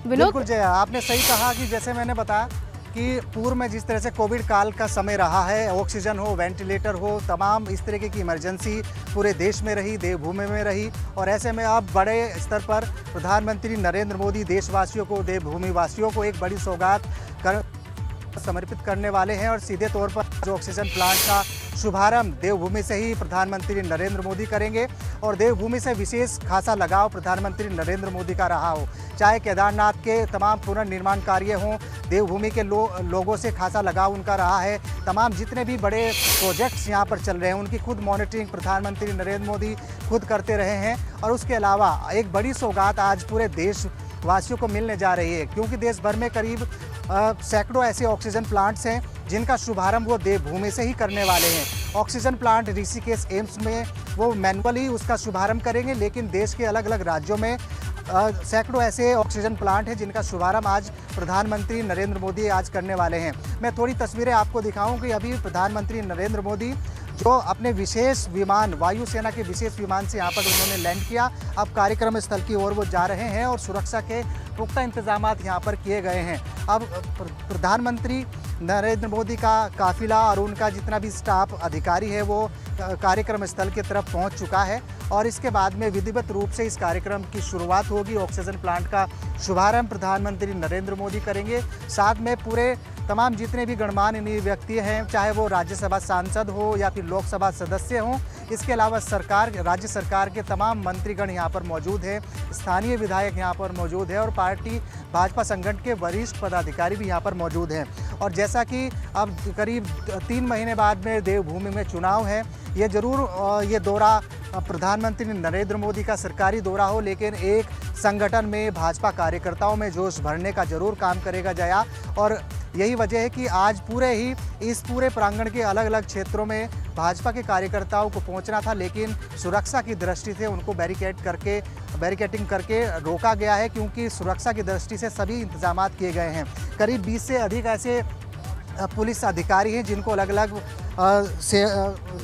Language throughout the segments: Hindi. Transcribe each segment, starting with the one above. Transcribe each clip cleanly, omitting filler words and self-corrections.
बिल्कुल जया, आपने सही कहा कि जैसे मैंने बताया कि पूर्व में जिस तरह से कोविड काल का समय रहा है, ऑक्सीजन हो, वेंटिलेटर हो, तमाम इस तरीके की इमरजेंसी पूरे देश में रही, देवभूमि में रही। और ऐसे में अब बड़े स्तर पर प्रधानमंत्री नरेंद्र मोदी देशवासियों को, देवभूमि वासियों को एक बड़ी सौगात समर्पित करने वाले हैं। और सीधे तौर पर जो ऑक्सीजन प्लांट का शुभारंभ देवभूमि से ही प्रधानमंत्री नरेंद्र मोदी करेंगे। और देवभूमि से विशेष खासा लगाव प्रधानमंत्री नरेंद्र मोदी का रहा हो, चाहे केदारनाथ के तमाम पुनर्निर्माण कार्य हों, देवभूमि के लोगों से खासा लगाव उनका रहा है। तमाम जितने भी बड़े प्रोजेक्ट्स यहाँ पर चल रहे हैं उनकी खुद मॉनिटरिंग प्रधानमंत्री नरेंद्र मोदी खुद करते रहे हैं। और उसके अलावा एक बड़ी सौगात आज पूरे देशवासियों को मिलने जा रही है, क्योंकि देश भर में करीब सैकड़ों ऐसे ऑक्सीजन प्लांट्स हैं जिनका शुभारंभ वो देवभूमि से ही करने वाले हैं। ऑक्सीजन प्लांट ऋषिकेश एम्स में वो मैनुअली उसका शुभारंभ करेंगे, लेकिन देश के अलग अलग राज्यों में सैकड़ों ऐसे ऑक्सीजन प्लांट हैं जिनका शुभारंभ आज प्रधानमंत्री नरेंद्र मोदी आज करने वाले हैं। मैं थोड़ी तस्वीरें आपको दिखाऊं कि अभी प्रधानमंत्री नरेंद्र मोदी जो अपने विशेष विमान, वायुसेना के विशेष विमान से यहाँ पर उन्होंने लैंड किया, अब कार्यक्रम स्थल की ओर वो जा रहे हैं और सुरक्षा के पुख्ता इंतजाम यहाँ पर किए गए हैं। अब प्रधानमंत्री नरेंद्र मोदी का काफिला और उनका जितना भी स्टाफ अधिकारी है वो कार्यक्रम स्थल की तरफ पहुंच चुका है। और इसके बाद में विधिवत रूप से इस कार्यक्रम की शुरुआत होगी। ऑक्सीजन प्लांट का शुभारंभ प्रधानमंत्री नरेंद्र मोदी करेंगे। साथ में पूरे तमाम जितने भी गणमान्य व्यक्ति हैं, चाहे वो राज्यसभा सांसद हो या फिर लोकसभा सदस्य हों, इसके अलावा राज्य सरकार के तमाम मंत्रीगण यहाँ पर मौजूद हैं, स्थानीय विधायक यहाँ पर मौजूद है और पार्टी भाजपा संगठन के वरिष्ठ पदाधिकारी भी यहाँ पर मौजूद हैं। और जैसा कि अब करीब 3 महीने बाद में देवभूमि में चुनाव है, ये जरूर ये दौरा प्रधानमंत्री नरेंद्र मोदी का सरकारी दौरा हो, लेकिन एक संगठन में भाजपा कार्यकर्ताओं में जोश भरने का जरूर काम करेगा जया। और यही वजह है कि आज इस पूरे प्रांगण के अलग अलग क्षेत्रों में भाजपा के कार्यकर्ताओं को पहुंचना था, लेकिन सुरक्षा की दृष्टि से उनको बैरिकेडिंग करके रोका गया है, क्योंकि सुरक्षा की दृष्टि से सभी इंतजाम किए गए हैं। करीब 20 से अधिक ऐसे पुलिस अधिकारी हैं जिनको अलग अलग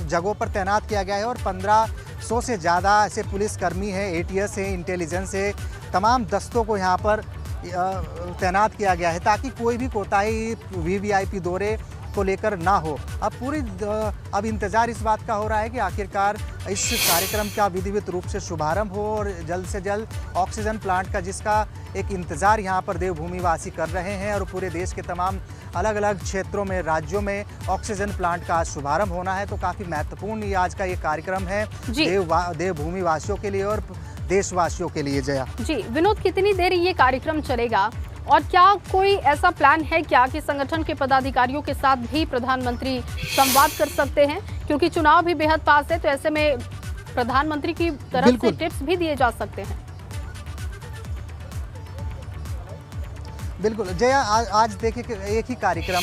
जगहों पर तैनात किया गया है और 1500 से ज़्यादा ऐसे पुलिसकर्मी हैं, ATS है, इंटेलिजेंस है, तमाम दस्तों को यहाँ पर तैनात किया गया है ताकि कोई भी कोताही VVIP दौरे को लेकर ना हो। अब इंतज़ार इस बात का हो रहा है कि आखिरकार इस कार्यक्रम का विधिवत रूप से शुभारंभ हो और जल्द से जल्द ऑक्सीजन प्लांट का, जिसका एक इंतज़ार यहाँ पर देवभूमि वासी कर रहे हैं और पूरे देश के तमाम अलग अलग क्षेत्रों में, राज्यों में ऑक्सीजन प्लांट का आज शुभारंभ होना है। तो काफ़ी महत्वपूर्ण ये आज का ये कार्यक्रम है देवभूमि वासियों के लिए और देशवासियों के लिए। जया जी, विनोद, कितनी देर ये कार्यक्रम चलेगा और क्या कोई ऐसा प्लान है क्या कि संगठन के पदाधिकारियों के साथ भी प्रधानमंत्री संवाद कर सकते हैं, क्योंकि चुनाव भी बेहद पास है, तो ऐसे में प्रधानमंत्री की तरफ से टिप्स भी दिए जा सकते हैं। बिल्कुल जया, आज देखिए एक ही कार्यक्रम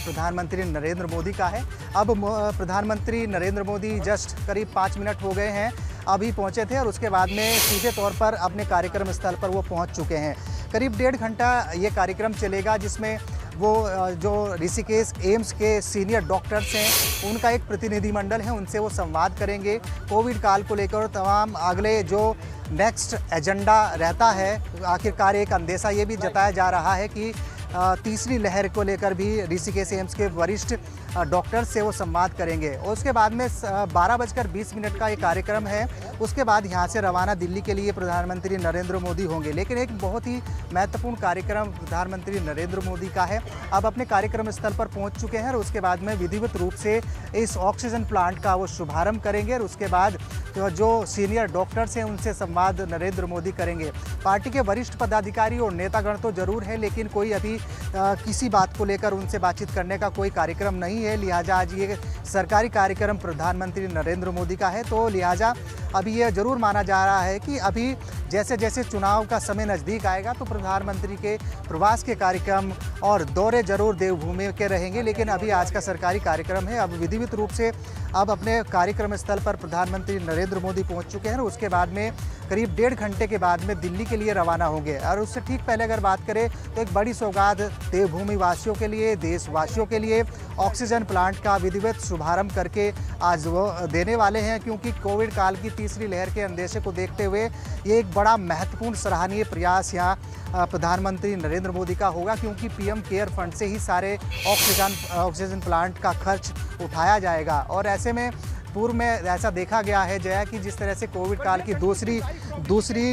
प्रधानमंत्री नरेंद्र मोदी का है। अब प्रधानमंत्री नरेंद्र मोदी जस्ट करीब 5 मिनट हो गए हैं, अभी पहुंचे थे और उसके बाद में सीधे तौर पर अपने कार्यक्रम स्थल पर वो पहुंच चुके हैं। करीब 1.5 घंटा ये कार्यक्रम चलेगा, जिसमें वो जो ऋषिकेश एम्स के सीनियर डॉक्टर्स हैं उनका एक प्रतिनिधिमंडल है, उनसे वो संवाद करेंगे कोविड काल को लेकर। तमाम अगले जो नेक्स्ट एजेंडा रहता है, आखिरकार एक अंदेशा ये भी जताया जा रहा है कि तीसरी लहर को लेकर भी ऋषिकेश एम्स के वरिष्ठ डॉक्टर्स से वो संवाद करेंगे। और उसके बाद में 12:20 का ये कार्यक्रम है। उसके बाद यहाँ से रवाना दिल्ली के लिए प्रधानमंत्री नरेंद्र मोदी होंगे। लेकिन एक बहुत ही महत्वपूर्ण कार्यक्रम प्रधानमंत्री नरेंद्र मोदी का है। अब अपने कार्यक्रम स्थल पर पहुँच चुके हैं और उसके बाद में विधिवत रूप से इस ऑक्सीजन प्लांट का वो शुभारंभ करेंगे और उसके बाद जो सीनियर डॉक्टर्स हैं उनसे संवाद नरेंद्र मोदी करेंगे। पार्टी के वरिष्ठ पदाधिकारी और नेतागण तो जरूर है, लेकिन कोई अभी किसी बात को लेकर उनसे बातचीत करने का कोई कार्यक्रम नहीं है। लिहाजा आज ये सरकारी कार्यक्रम प्रधानमंत्री नरेंद्र मोदी का है, तो लिहाजा अभी ये जरूर माना जा रहा है कि अभी जैसे जैसे चुनाव का समय नज़दीक आएगा तो प्रधानमंत्री के प्रवास के कार्यक्रम और दौरे जरूर देवभूमि के रहेंगे। लेकिन अभी आज का सरकारी कार्यक्रम है। अब विधिवत रूप से अब अपने कार्यक्रम स्थल पर प्रधानमंत्री नरेंद्र मोदी पहुंच चुके हैं और उसके बाद में करीब 1.5 घंटे के बाद में दिल्ली के लिए रवाना होंगे। और उससे ठीक पहले अगर बात करें तो एक बड़ी सौगात बाद देवभूमि वासियों के लिए, देशवासियों के लिए ऑक्सीजन प्लांट का विधिवत शुभारंभ करके आज वो देने वाले हैं, क्योंकि कोविड काल की तीसरी लहर के अंदेशे को देखते हुए ये एक बड़ा महत्वपूर्ण सराहनीय प्रयास यहाँ प्रधानमंत्री नरेंद्र मोदी का होगा, क्योंकि पीएम केयर फंड से ही सारे ऑक्सीजन प्लांट का खर्च उठाया जाएगा। और ऐसे में पूर्व में ऐसा देखा गया है जया कि जिस तरह से कोविड काल की दूसरी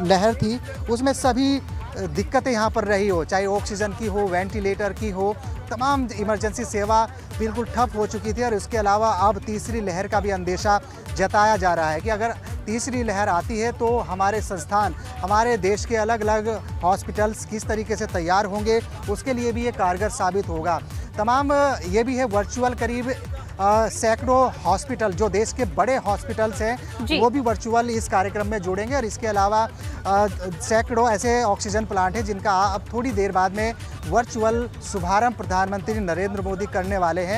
लहर थी, उसमें सभी दिक्कतें यहाँ पर रही हो, चाहे ऑक्सीजन की हो, वेंटिलेटर की हो, तमाम इमरजेंसी सेवा बिल्कुल ठप हो चुकी थी। और इसके अलावा अब तीसरी लहर का भी अंदेशा जताया जा रहा है कि अगर तीसरी लहर आती है तो हमारे संस्थान, हमारे देश के अलग अलग हॉस्पिटल्स किस तरीके से तैयार होंगे, उसके लिए भी ये कारगर साबित होगा। तमाम ये भी है वर्चुअल करीब सैकड़ों हॉस्पिटल, जो देश के बड़े हॉस्पिटल्स हैं, वो भी वर्चुअल इस कार्यक्रम में जुड़ेंगे। और इसके अलावा सैकड़ों ऐसे ऑक्सीजन प्लांट हैं जिनका अब थोड़ी देर बाद में वर्चुअल शुभारंभ प्रधानमंत्री नरेंद्र मोदी करने वाले हैं।